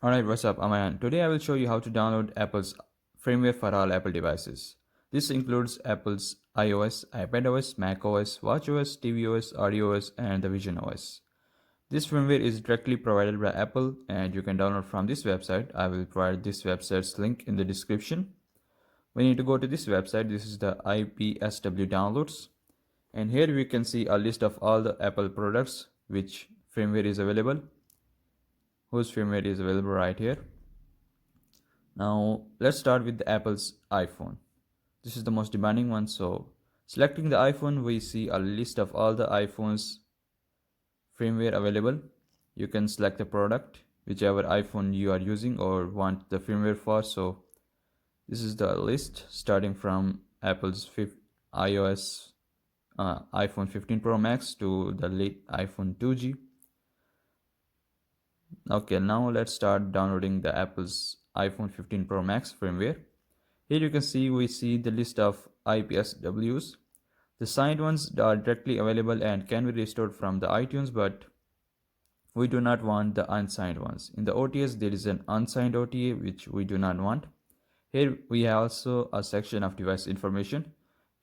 Alright, what's up? I'm Ayan. Today I will show you how to download Apple's firmware for all Apple devices. This includes Apple's iOS, iPadOS, macOS, watchOS, tvOS, audioOS, and the visionOS. This firmware is directly provided by Apple and you can download from this website. I will provide this website's link in the description. We need to go to this website. This is the IPSW downloads. And here we can see a list of all the Apple products which firmware is available. Whose firmware is available right here. Now let's start with the Apple's iPhone. This is the most demanding one. So selecting the iPhone, we see a list of all the iPhone's firmware available. You can select the product, whichever iPhone you are using or want the firmware for. So this is the list starting from Apple's iOS iPhone 15 Pro Max to the late iPhone 2G. Okay, now let's start downloading the Apple's iPhone 15 Pro Max firmware. Here you can see we see the list of IPSWs. The signed ones are directly available and can be restored from the iTunes, but we do not want the unsigned ones. In the OTS, there is an unsigned OTA which we do not want. Here we have also a section of device information.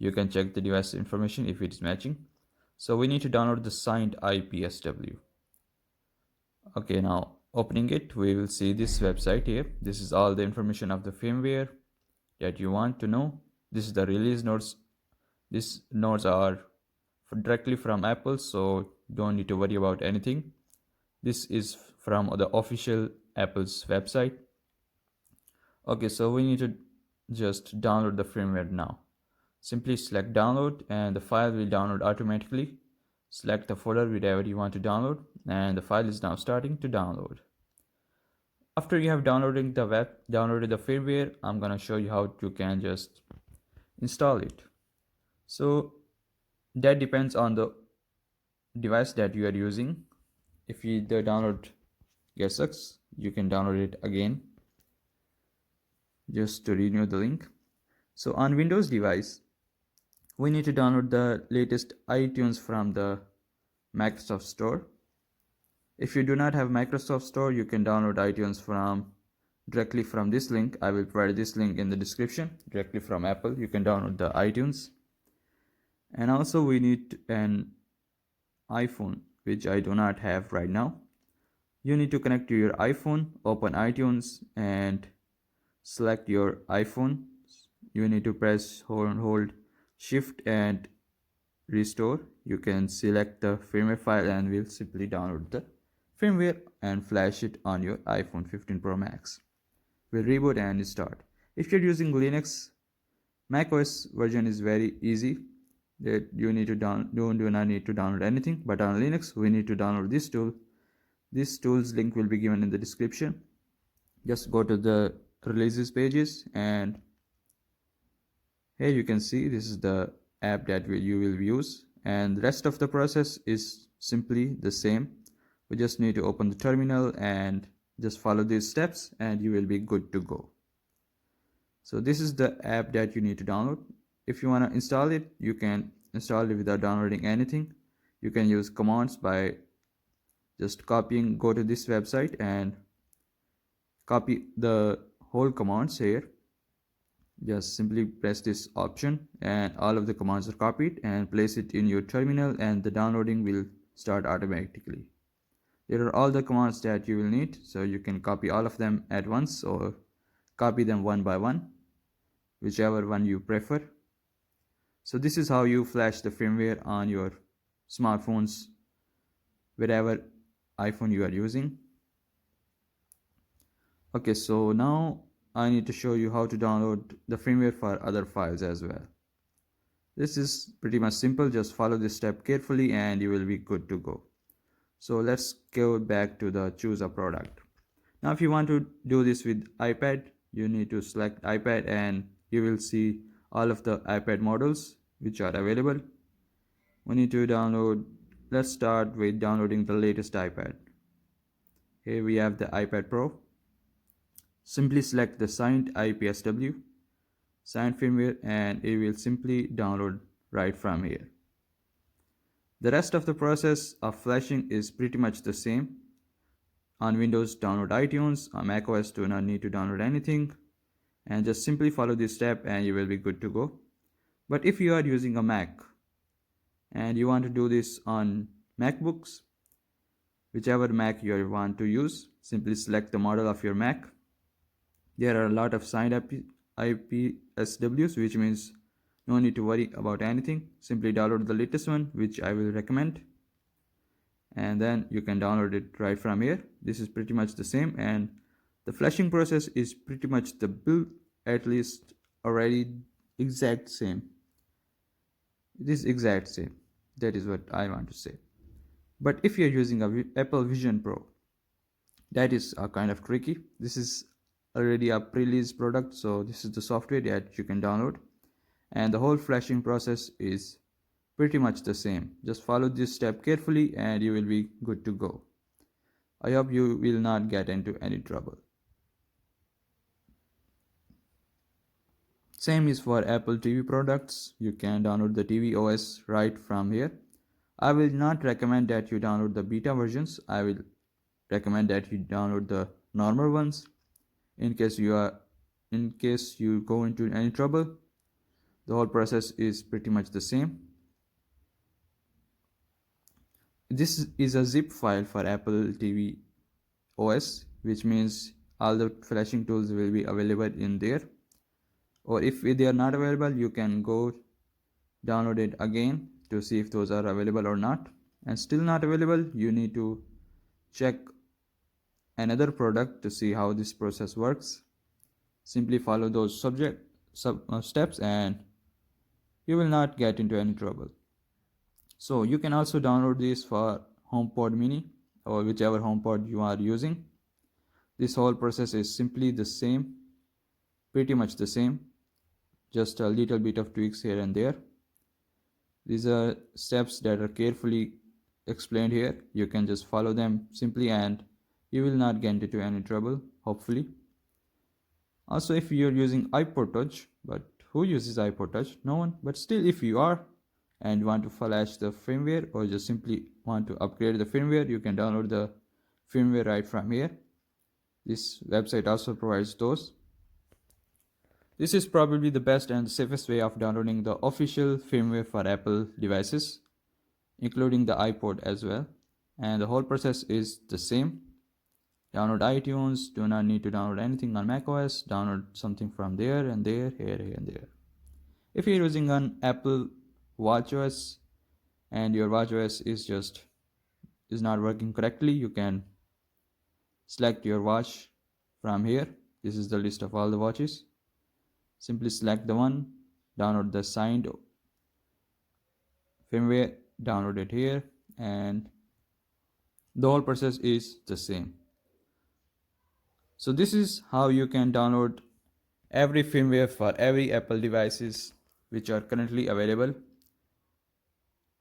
You can check the device information if it is matching. So we need to download the signed IPSW. Okay, now opening it, we will see this website here. This is all the information of the firmware that you want to know. This is the release notes. These notes are directly from Apple, so don't need to worry about anything. This is from the official Apple's website. Okay, so we need to just download the firmware now. Simply select download and the file will download automatically. Select the folder wherever you want to download and the file is now starting to download. After you have downloaded the firmware, I'm gonna show you how you can just install it. So that depends on the device that you are using. If the download gets stuck, you can download it again just to renew the link. So on Windows device, we need to download the latest iTunes from the Microsoft Store. If you do not have Microsoft Store, you can download iTunes directly from this link. I will provide this link in the description. Directly from Apple, you can download the iTunes. And also we need an iPhone, which I do not have right now. You need to connect to your iPhone, open iTunes and select your iPhone. You need to press hold Shift and restore. You can select the firmware file and we'll simply download the firmware and flash it on your iPhone 15 Pro Max. We'll reboot and start. If you're using Linux, macOS version is very easy. That you need to do not need to download anything. But on Linux, we need to download this tool. This tool's link will be given in the description. Just go to the releases pages and here you can see this is the app that you will use, and the rest of the process is simply the same. We just need to open the terminal and just follow these steps and you will be good to go. So this is the app that you need to download. If you want to install it, you can install it without downloading anything. You can use commands by just go to this website and copy the whole commands here. Just simply press this option and all of the commands are copied and place it in your terminal and the downloading will start automatically. There are all the commands that you will need, so you can copy all of them at once or copy them one by one, whichever one you prefer. So this is how you flash the firmware on your smartphones, wherever iPhone you are using. Okay, so now I need to show you how to download the firmware for other files as well. This is pretty much simple. Just follow this step carefully and you will be good to go. So let's go back to the choose a product. Now if you want to do this with iPad, you need to select iPad and you will see all of the iPad models which are available. We need to download. Let's start with downloading the latest iPad. Here we have the iPad Pro. Simply select the signed IPSW, signed firmware, and it will simply download right from here. The rest of the process of flashing is pretty much the same. On Windows, download iTunes. On macOS, do not need to download anything, and just simply follow this step and you will be good to go. But if you are using a Mac and you want to do this on MacBooks, whichever Mac you want to use, simply select the model of your Mac. There are a lot of signed IPSWs, which means no need to worry about anything. Simply download the latest one, which I will recommend, and then you can download it right from here. This is pretty much the same, and the flashing process is pretty much the build, at least already exact same. It is exact same. That is what I want to say. But if you're using a Apple Vision Pro, that is kind of tricky. This is already a pre-release product, so this is the software that you can download, and the whole flashing process is pretty much the same. Just follow this step carefully and you will be good to go. I hope you will not get into any trouble. Same is for Apple TV products. You can download the TV OS right from here. I will not recommend that you download the beta versions. I will recommend that you download the normal ones in case you go into any trouble. The whole process is pretty much the same. This is a zip file for Apple TV OS, which means all the flashing tools will be available in there. Or if they are not available, you can go download it again to see if those are available or not. And still not available, you need to check another product to see how this process works. Simply follow those steps and you will not get into any trouble. So you can also download this for HomePod Mini or whichever HomePod you are using. This whole process is simply the same, pretty much the same, just a little bit of tweaks here and there. These are steps that are carefully explained here. You can just follow them simply and you will not get into any trouble, hopefully. Also, if you're using iPod Touch, but who uses iPod Touch? No one. But still, if you are and want to flash the firmware or just simply want to upgrade the firmware, you can download the firmware right from here. This website also provides those. This is probably the best and the safest way of downloading the official firmware for Apple devices, including the iPod as well. And the whole process is the same. Download iTunes, do not need to download anything on macOS, download something from there and there, here and there. If you're using an Apple watchOS and your watchOS is not working correctly, you can select your watch from here. This is the list of all the watches. Simply select the one, download the signed firmware, download it here, and the whole process is the same. So this is how you can download every firmware for every Apple devices which are currently available.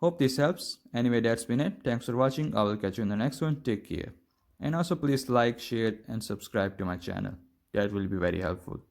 Hope this helps. Anyway, that's been it. Thanks for watching. I will catch you in the next one. Take care. And also please like, share and subscribe to my channel. That will be very helpful.